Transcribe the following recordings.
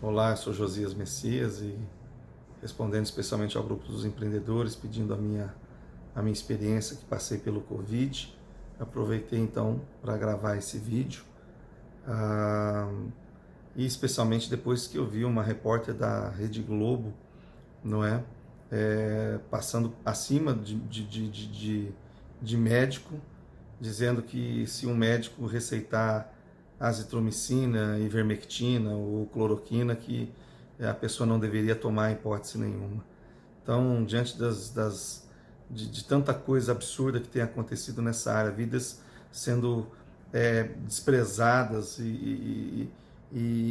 Olá, eu sou Josias Messias e respondendo especialmente ao grupo dos empreendedores, pedindo a minha experiência que passei pelo Covid. Aproveitei então para gravar esse vídeo e especialmente depois que eu vi uma repórter da Rede Globo, não é? Passando acima de médico, dizendo que se um médico receitar azitromicina, ivermectina ou cloroquina, que a pessoa não deveria tomar em hipótese nenhuma. Então, diante de tanta coisa absurda que tem acontecido nessa área, vidas sendo desprezadas e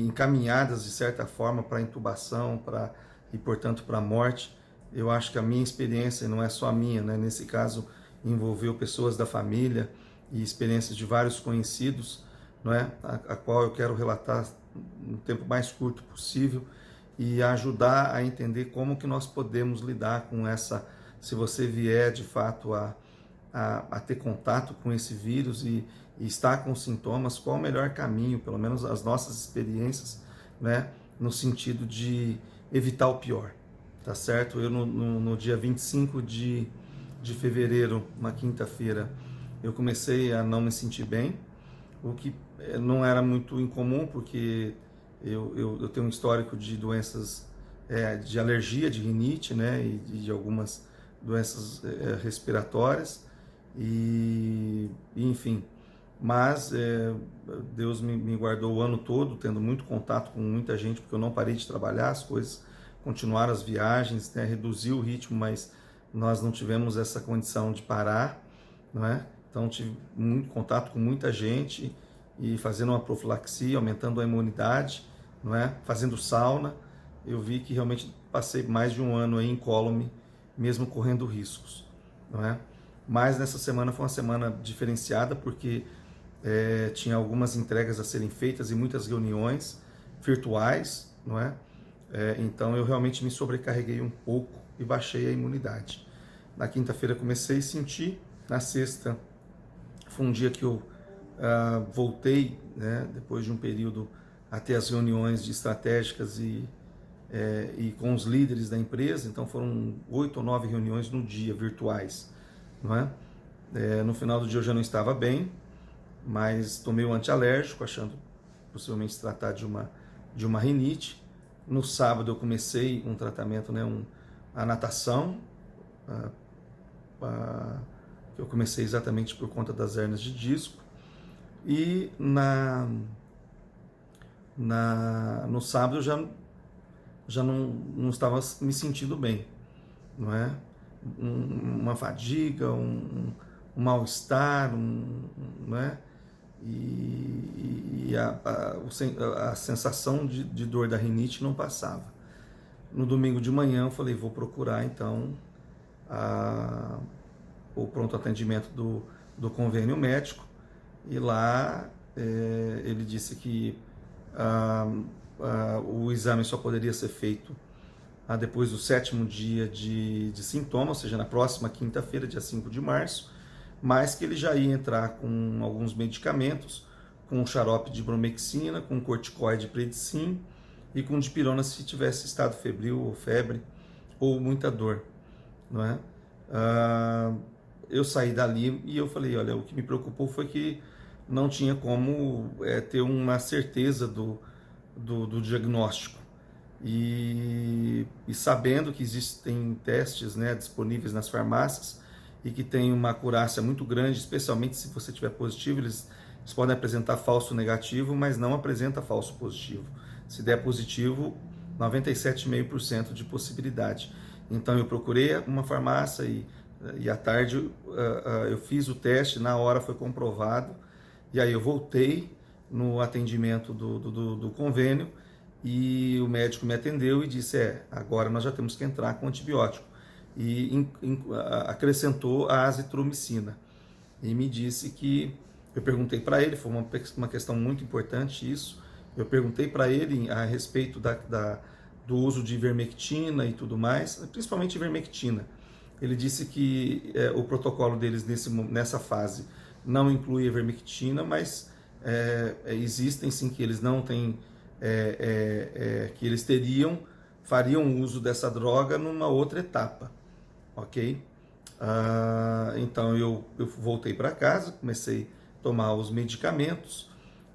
encaminhadas de certa forma para intubação e, portanto, para a morte, eu acho que a minha experiência, não é só a minha, né? Nesse caso envolveu pessoas da família e experiências de vários conhecidos, não é? A qual eu quero relatar no tempo mais curto possível e ajudar a entender como que nós podemos lidar com essa, se você vier de fato a ter contato com esse vírus e estar com sintomas, qual o melhor caminho, pelo menos as nossas experiências, né, no sentido de evitar o pior, tá certo? Eu no dia 25 de fevereiro, uma quinta-feira, eu comecei a não me sentir bem, o que não era muito incomum, porque eu tenho um histórico de doenças, de alergia, de rinite, né, e de algumas doenças respiratórias, enfim, mas Deus me guardou o ano todo, tendo muito contato com muita gente, porque eu não parei de trabalhar, as coisas continuaram, as viagens, né, reduziu o ritmo, mas nós não tivemos essa condição de parar, não é? Então tive muito contato com muita gente e fazendo uma profilaxia, aumentando a imunidade, não é? Fazendo sauna, eu vi que realmente passei mais de um ano aí incólume, mesmo correndo riscos, não é? Mas nessa semana foi uma semana diferenciada porque tinha algumas entregas a serem feitas e muitas reuniões virtuais, não é? Então eu realmente me sobrecarreguei um pouco e baixei a imunidade. Na quinta-feira comecei a sentir, na sexta foi um dia que eu voltei, né, depois de um período, a ter as reuniões de estratégicas e com os líderes da empresa, então foram 8 ou 9 reuniões no dia, virtuais, não é? No final do dia eu já não estava bem, mas tomei um antialérgico, achando possivelmente se tratar de uma rinite. No sábado eu comecei um tratamento, né, a natação, que eu comecei exatamente por conta das hérnias de disco, e no sábado eu já não estava me sentindo bem, não é? Uma fadiga, um mal-estar, não é? E a sensação de dor da rinite não passava. No domingo de manhã eu falei, vou procurar então o pronto atendimento do convênio médico, e lá ele disse que o exame só poderia ser feito depois do 7º dia de sintomas, ou seja, na próxima quinta-feira, dia 5 de março, mas que ele já ia entrar com alguns medicamentos, com xarope de bromexina, com corticoide predsim e com dipirona se tivesse estado febril ou febre ou muita dor, não é? Eu saí dali e eu falei, olha, o que me preocupou foi que não tinha como ter uma certeza do diagnóstico. E sabendo que existem testes, né, disponíveis nas farmácias e que tem uma acurácia muito grande, especialmente se você tiver positivo, eles podem apresentar falso negativo, mas não apresenta falso positivo. Se der positivo, 97,5% de possibilidade. Então eu procurei uma farmácia e à tarde eu fiz o teste, na hora foi comprovado, e aí eu voltei no atendimento do convênio, e o médico me atendeu e disse, agora nós já temos que entrar com antibiótico, e acrescentou a azitromicina, e me disse que, eu perguntei para ele, foi uma questão muito importante isso, eu perguntei para ele a respeito do uso de ivermectina e tudo mais, principalmente ivermectina. Ele disse que o protocolo deles nessa fase não inclui ivermectina, mas existem sim, que eles não têm que eles fariam uso dessa droga numa outra etapa, ok? Então eu voltei para casa, comecei a tomar os medicamentos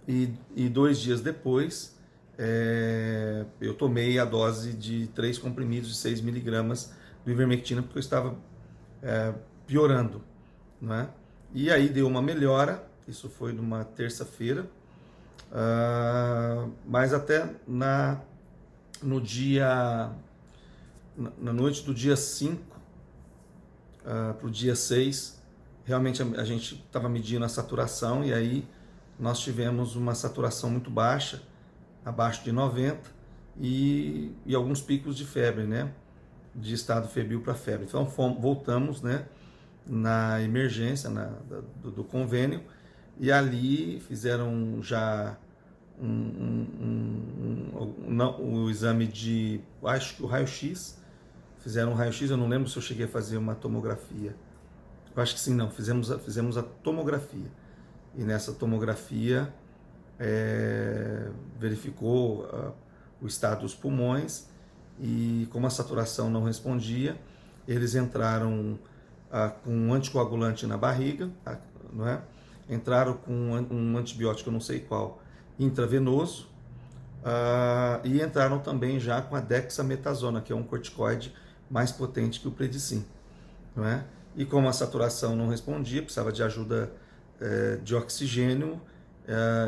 e 2 dias depois eu tomei a dose de 3 comprimidos de 6 miligramas do ivermectina, porque eu estava piorando, né? E aí deu uma melhora, isso foi numa terça-feira, mas até na noite do dia 5 para o dia 6, realmente a gente estava medindo a saturação e aí nós tivemos uma saturação muito baixa, abaixo de 90 e alguns picos de febre, né? De estado febril para febre. Então voltamos, né, na emergência do convênio e ali fizeram já o exame de, acho que o raio-x, fizeram um raio-x, eu não lembro se eu cheguei a fazer uma tomografia. Eu acho que sim, não, fizemos a tomografia. E nessa tomografia verificou o estado dos pulmões e como a saturação não respondia, eles entraram com um anticoagulante na barriga, não é? Entraram com um antibiótico, eu não sei qual, intravenoso, e entraram também já com a dexametasona, que é um corticoide mais potente que o Predicin, não é? E como a saturação não respondia, precisava de ajuda de oxigênio,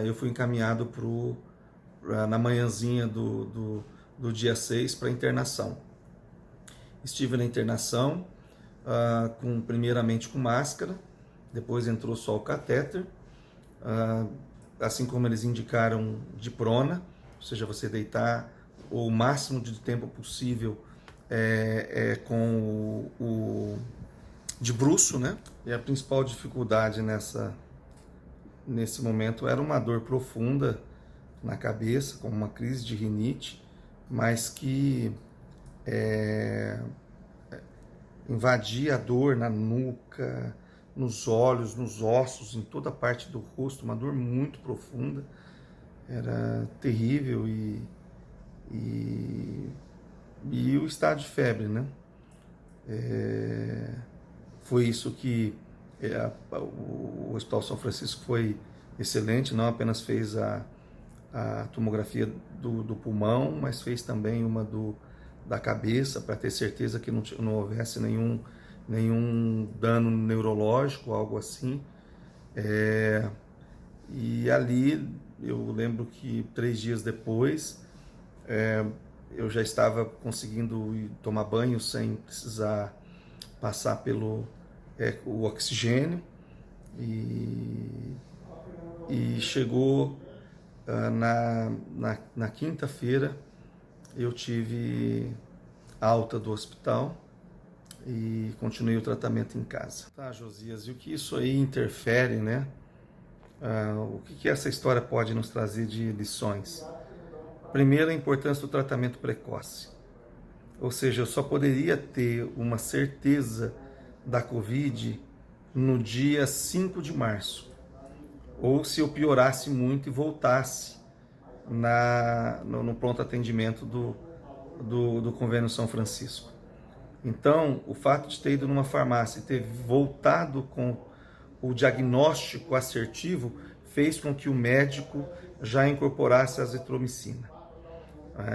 eu fui encaminhado na manhãzinha do dia 6 para internação. Estive na internação, primeiramente com máscara, depois entrou só o catéter, assim como eles indicaram de prona, ou seja, você deitar o máximo de tempo possível com de bruço, né? E a principal dificuldade nesse momento era uma dor profunda na cabeça, como uma crise de rinite, mas que invadia a dor na nuca, nos olhos, nos ossos, em toda a parte do rosto, uma dor muito profunda, era terrível e o estado de febre, né? Foi isso que o Hospital São Francisco foi excelente, não apenas fez a tomografia do pulmão, mas fez também uma da cabeça, para ter certeza que não houvesse nenhum dano neurológico, algo assim. E ali, eu lembro que 3 dias depois, eu já estava conseguindo tomar banho sem precisar passar pelo o oxigênio, e chegou na quinta-feira, eu tive alta do hospital e continuei o tratamento em casa. Tá, Josias, e o que isso aí interfere, né? O que essa história pode nos trazer de lições? Primeiro, a importância do tratamento precoce. Ou seja, eu só poderia ter uma certeza da Covid no dia 5 de março. Ou se eu piorasse muito e voltasse no pronto atendimento do Convênio São Francisco. Então, o fato de ter ido numa farmácia e ter voltado com o diagnóstico assertivo fez com que o médico já incorporasse a azitromicina.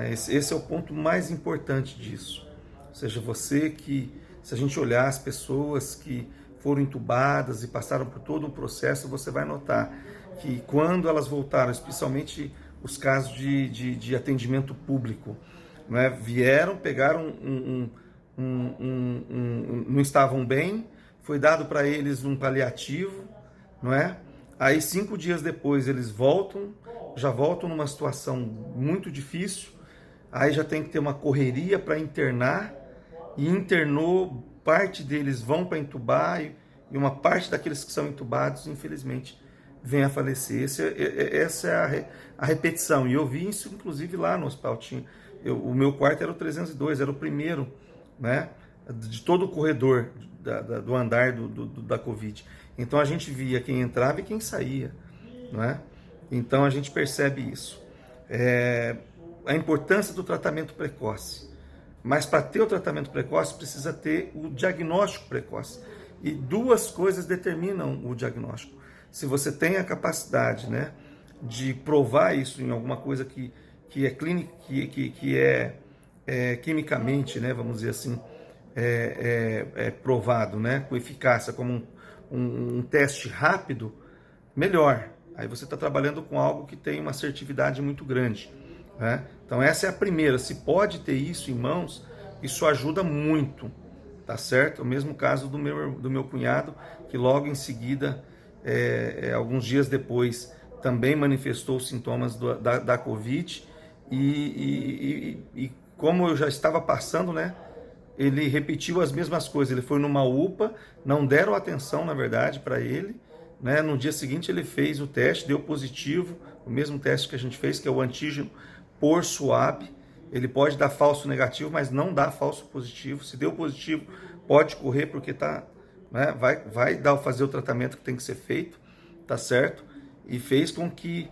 Esse é o ponto mais importante disso. Ou seja, se a gente olhar as pessoas que foram entubadas e passaram por todo um processo, você vai notar que quando elas voltaram, especialmente os casos de atendimento público, não é? Vieram, pegaram não estavam bem, foi dado para eles um paliativo, não é? Aí 5 dias depois eles já voltam numa situação muito difícil, aí já tem que ter uma correria para internar, e internou, parte deles vão para entubar, e uma parte daqueles que são entubados, infelizmente, vem a falecer. Essa é a repetição, e eu vi isso inclusive lá no hospital. O meu quarto era o 302, era o primeiro, né, de todo o corredor do andar da Covid. Então a gente via quem entrava e quem saía, não é? Então a gente percebe isso. a importância do tratamento precoce. Mas para ter o tratamento precoce, precisa ter o diagnóstico precoce. E duas coisas determinam o diagnóstico. Se você tem a capacidade, né, de provar isso em alguma coisa que é clínica, que é quimicamente, né, vamos dizer assim, provado, né, com eficácia, como um teste rápido, melhor. Aí você está trabalhando com algo que tem uma assertividade muito grande, né? Então essa é a primeira. Se pode ter isso em mãos, isso ajuda muito, tá certo? O mesmo caso do meu cunhado, que logo em seguida, alguns dias depois, também manifestou os sintomas da Covid, e como eu já estava passando, né, ele repetiu as mesmas coisas. Ele foi numa UPA, não deram atenção, na verdade, para ele, né? No dia seguinte ele fez o teste, deu positivo, o mesmo teste que a gente fez, que é o antígeno por swab. Ele pode dar falso negativo, mas não dá falso positivo. Se deu positivo, pode correr, porque tá, né, vai fazer o tratamento que tem que ser feito, tá certo? E fez com que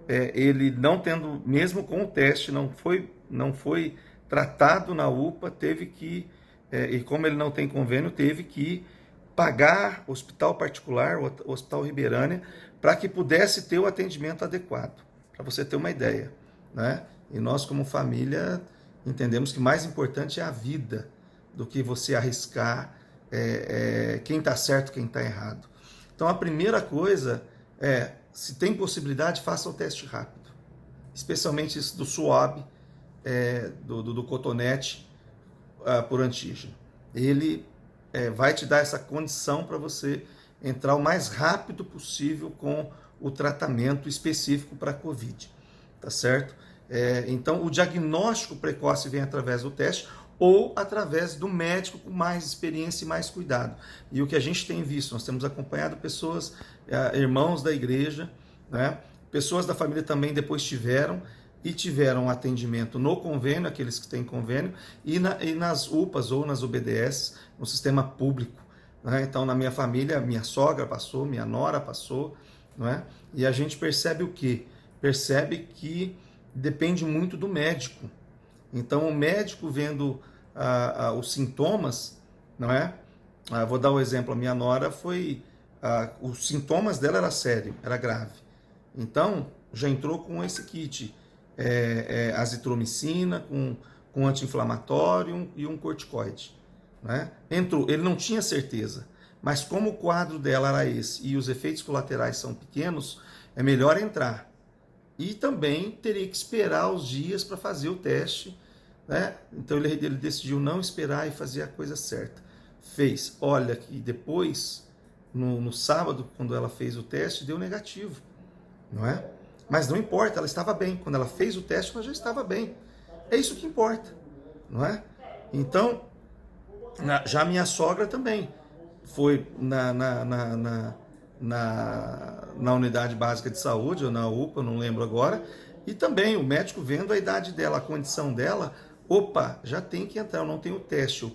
ele, não tendo, mesmo com o teste, não foi tratado na UPA, teve que, e como ele não tem convênio, teve que pagar hospital particular, o Hospital Ribeirânia, para que pudesse ter o atendimento adequado, para você ter uma ideia, né? E nós, como família, entendemos que mais importante é a vida do que você arriscar quem está certo, quem está errado. Então, a primeira coisa é, se tem possibilidade, faça o teste rápido, especialmente esse do swab, do cotonete por antígeno. Ele vai te dar essa condição para você entrar o mais rápido possível com o tratamento específico para a Covid, tá certo? Então, o diagnóstico precoce vem através do teste ou através do médico com mais experiência e mais cuidado. E o que a gente tem visto, nós temos acompanhado pessoas, irmãos da igreja, né? Pessoas da família também depois tiveram atendimento no convênio, aqueles que têm convênio, e nas UPAs ou nas UBDS, no sistema público, né? Então, na minha família, minha sogra passou, minha nora passou, não é? E a gente percebe o quê? Percebe que depende muito do médico. Então, o médico vendo os sintomas, não é? Vou dar um exemplo, a minha nora os sintomas dela era sério, era grave. Então, já entrou com esse kit, azitromicina, com anti-inflamatório e um corticoide, né? Entrou, ele não tinha certeza, mas como o quadro dela era esse e os efeitos colaterais são pequenos, é melhor entrar. E também teria que esperar os dias para fazer o teste, né? Então ele decidiu não esperar e fazer a coisa certa. Fez. Olha que depois, no sábado, quando ela fez o teste, deu negativo, não é? Mas não importa, ela estava bem. Quando ela fez o teste, ela já estava bem. É isso que importa, não é? Então, já minha sogra também foi na unidade básica de saúde, ou na UPA, não lembro agora, e também o médico vendo a idade dela, a condição dela, opa, já tem que entrar, eu não tenho o teste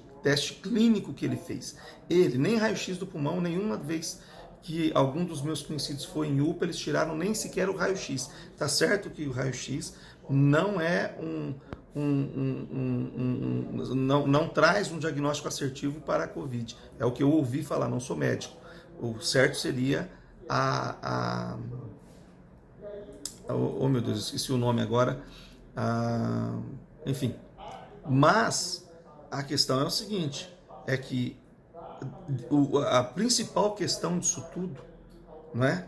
clínico que ele fez. Ele, nem raio-x do pulmão, nenhuma vez que algum dos meus conhecidos foi em UPA, eles tiraram nem sequer o raio-x. Tá certo que o raio-x não é não traz um diagnóstico assertivo para a Covid. É o que eu ouvi falar, não sou médico. O certo seria oh meu Deus, esqueci o nome agora. Enfim. Mas a questão é o seguinte, é que a principal questão disso tudo, não é?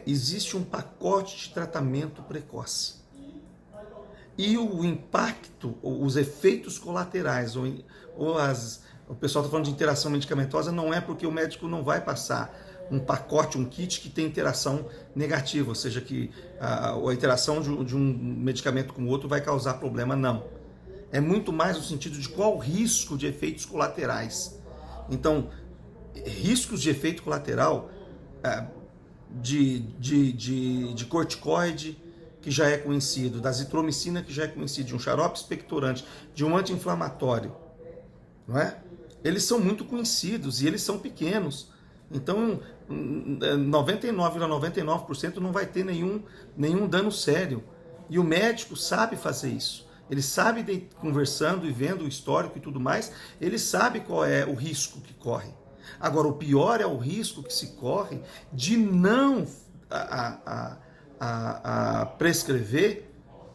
Existe um pacote de tratamento precoce. E o impacto, os efeitos colaterais, o pessoal está falando de interação medicamentosa, não é porque o médico não vai passar um pacote, um kit que tem interação negativa, ou seja, que a interação de um medicamento com o outro vai causar problema, não. É muito mais no sentido de qual o risco de efeitos colaterais. Então, riscos de efeito colateral de corticoide, que já é conhecido, da azitromicina, que já é conhecido, de um xarope expectorante, de um anti-inflamatório, não é? Eles são muito conhecidos e eles são pequenos. Então, 99,99% não vai ter nenhum dano sério. E o médico sabe fazer isso. Ele sabe, conversando e vendo o histórico e tudo mais, ele sabe qual é o risco que corre. Agora, o pior é o risco que se corre de não prescrever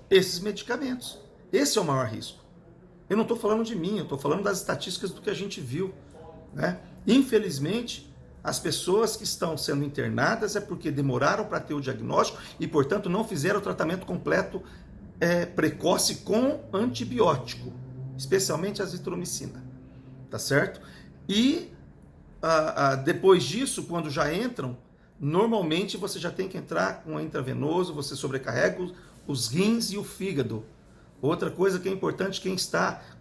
esses medicamentos. Esse é o maior risco. Eu não estou falando de mim, eu estou falando das estatísticas do que a gente viu, né? Infelizmente, as pessoas que estão sendo internadas é porque demoraram para ter o diagnóstico e, portanto, não fizeram o tratamento completo precoce com antibiótico, especialmente a azitromicina, tá certo? E depois disso, quando já entram, normalmente você já tem que entrar com intravenoso, você sobrecarrega os rins e o fígado. Outra coisa que é importante,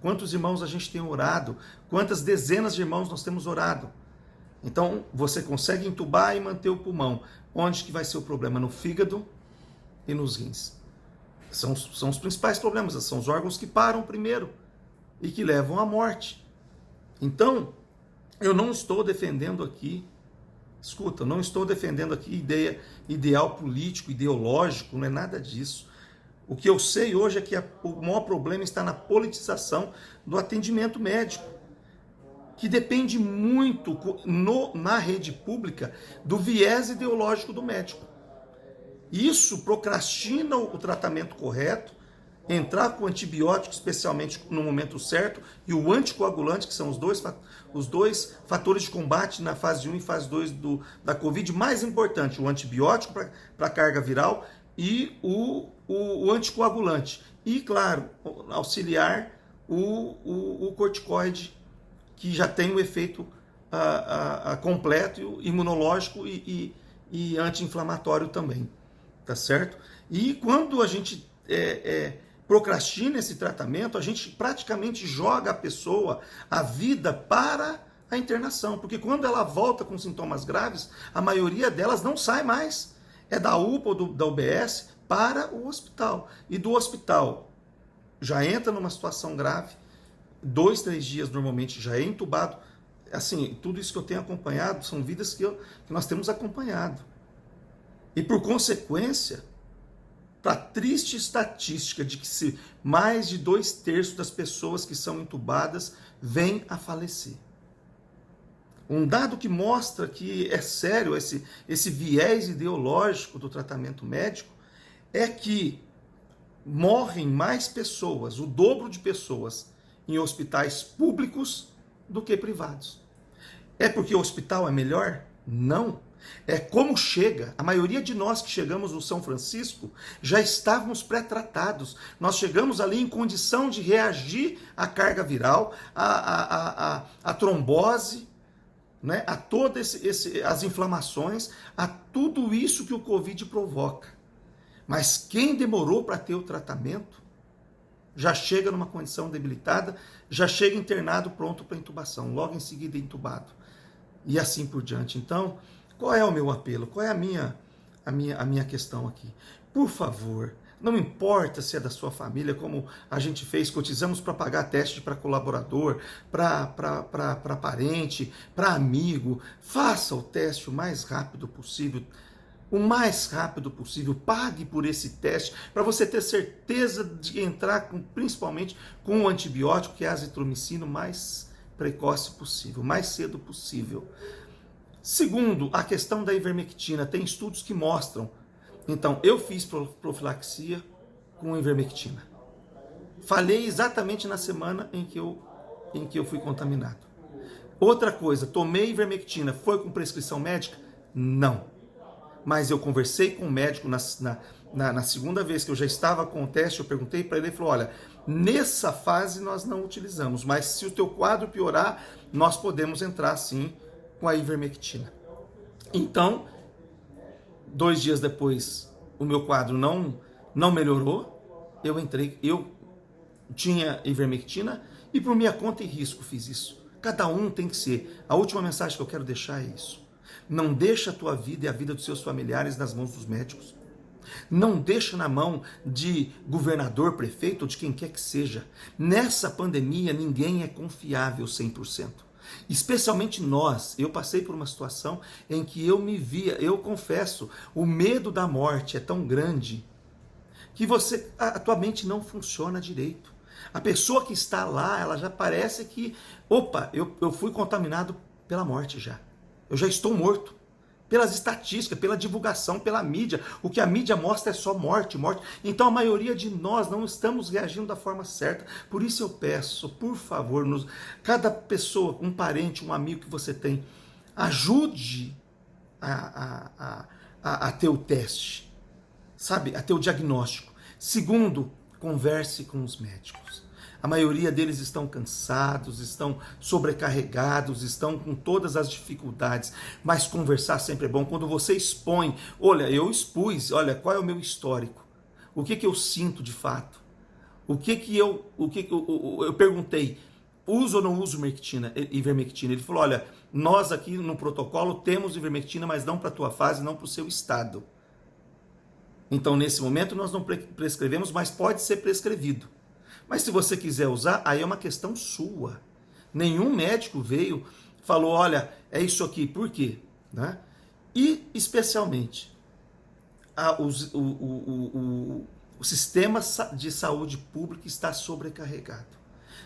quantos irmãos a gente tem orado, quantas dezenas de irmãos nós temos orado. Então, você consegue entubar e manter o pulmão. Onde que vai ser o problema? No fígado e nos rins. São os principais problemas, são os órgãos que param primeiro e que levam à morte. Então, eu não estou defendendo aqui, não estou defendendo aqui ideal político, ideológico, não é nada disso. O que eu sei hoje é que o maior problema está na politização do atendimento médico, que depende muito na rede pública do viés ideológico do médico. Isso procrastina o tratamento correto, entrar com antibiótico, especialmente no momento certo, e o anticoagulante, que são os dois fatores de combate na fase 1 e fase 2 da Covid, mais importante, o antibiótico para a carga viral e o anticoagulante. E, claro, auxiliar o corticoide, que já tem o efeito completo, imunológico e anti-inflamatório também, tá certo? E quando a gente procrastina esse tratamento, a gente praticamente joga a pessoa, a vida, para a internação, porque quando ela volta com sintomas graves, a maioria delas não sai mais, é da UPA ou da UBS para o hospital, e do hospital já entra numa situação grave, 2, 3 dias normalmente já é entubado. Assim, tudo isso que eu tenho acompanhado são vidas que nós temos acompanhado. E por consequência, para a triste estatística de que mais de 2/3 das pessoas que são entubadas vêm a falecer. Um dado que mostra que é sério esse viés ideológico do tratamento médico é que morrem mais pessoas, o dobro de pessoas, em hospitais públicos do que privados. É porque o hospital é melhor? Não. É como chega. A maioria de nós que chegamos no São Francisco já estávamos pré-tratados. Nós chegamos ali em condição de reagir à carga viral, à trombose, né? A todas as inflamações, a tudo isso que o Covid provoca. Mas quem demorou para ter o tratamento já chega numa condição debilitada, já chega internado pronto para intubação, logo em seguida intubado. E assim por diante. Então, qual é o meu apelo? Qual é a minha questão aqui? Por favor, não importa se é da sua família, como a gente fez, cotizamos para pagar teste para colaborador, para parente, para amigo, faça o teste o mais rápido possível. O mais rápido possível, pague por esse teste, para você ter certeza de entrar principalmente com o antibiótico, que é a azitromicina, o mais precoce possível, o mais cedo possível. Segundo, a questão da ivermectina, tem estudos que mostram. Então, eu fiz profilaxia com ivermectina. Falhei exatamente na semana em que eu fui contaminado. Outra coisa, tomei ivermectina, foi com prescrição médica? Não. Mas eu conversei com o médico na segunda vez que eu já estava com o teste, eu perguntei para ele, ele falou, olha, nessa fase nós não utilizamos, mas se o teu quadro piorar, nós podemos entrar sim com a ivermectina. Então, 2 dias depois, o meu quadro não melhorou, eu tinha ivermectina e por minha conta e risco fiz isso. Cada um tem que ser. A última mensagem que eu quero deixar é isso. Não deixa a tua vida e a vida dos seus familiares nas mãos dos médicos. Não deixa na mão de governador, prefeito ou de quem quer que seja. Nessa pandemia ninguém é confiável 100%. Especialmente nós. Eu passei por uma situação em que eu me via, eu confesso, o medo da morte é tão grande que a tua mente não funciona direito. A pessoa que está lá, ela já parece que, opa, eu fui contaminado pela morte já. Eu já estou morto. Pelas estatísticas, pela divulgação, pela mídia. O que a mídia mostra é só morte, morte. Então a maioria de nós não estamos reagindo da forma certa. Por isso eu peço, por favor, cada pessoa, um parente, um amigo que você tem, ajude a ter o teste, sabe? A ter o diagnóstico. Segundo, converse com os médicos. A maioria deles estão cansados, estão sobrecarregados, estão com todas as dificuldades, mas conversar sempre é bom. Quando você expõe, olha, eu expus, olha, qual é o meu histórico? O que eu sinto de fato? Eu perguntei, uso ou não uso ivermectina? Ele falou, olha, nós aqui no protocolo temos ivermectina, mas não para a tua fase, não para o seu estado. Então, nesse momento, nós não prescrevemos, mas pode ser prescrevido. Mas se você quiser usar, aí é uma questão sua. Nenhum médico falou, olha, é isso aqui. Por quê? Né? E, especialmente, o sistema de saúde pública está sobrecarregado.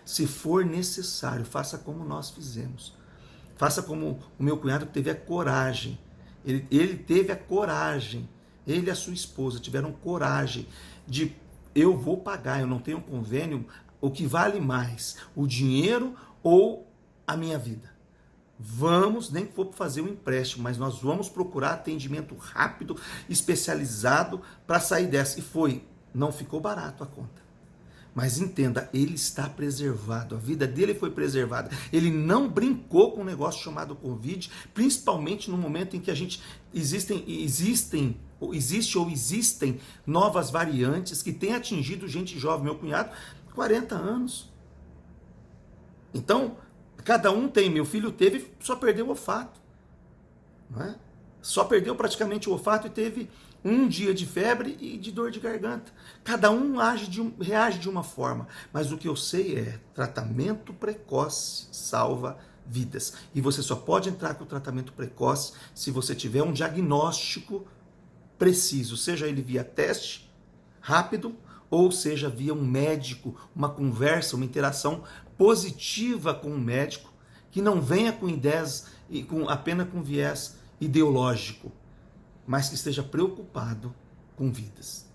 Se for necessário, faça como nós fizemos. Faça como o meu cunhado que teve a coragem. Ele teve a coragem. Ele e a sua esposa tiveram coragem de, eu vou pagar, eu não tenho convênio, o que vale mais, o dinheiro ou a minha vida? Vamos, nem que for fazer um empréstimo, mas nós vamos procurar atendimento rápido, especializado para sair dessa. E foi, não ficou barato a conta. Mas entenda, ele está preservado, a vida dele foi preservada. Ele não brincou com um negócio chamado Covid, principalmente no momento em que existem novas variantes que têm atingido gente jovem. Meu cunhado, 40 anos. Então, cada um tem, meu filho teve, só perdeu o olfato. Não é? Só perdeu praticamente o olfato e teve um dia de febre e de dor de garganta. Cada um reage de uma forma. Mas o que eu sei é, tratamento precoce salva vidas. E você só pode entrar com o tratamento precoce se você tiver um diagnóstico preciso, seja ele via teste rápido, ou seja via um médico, uma conversa, uma interação positiva com um médico, que não venha com ideias e apenas com viés ideológico, mas que esteja preocupado com vidas.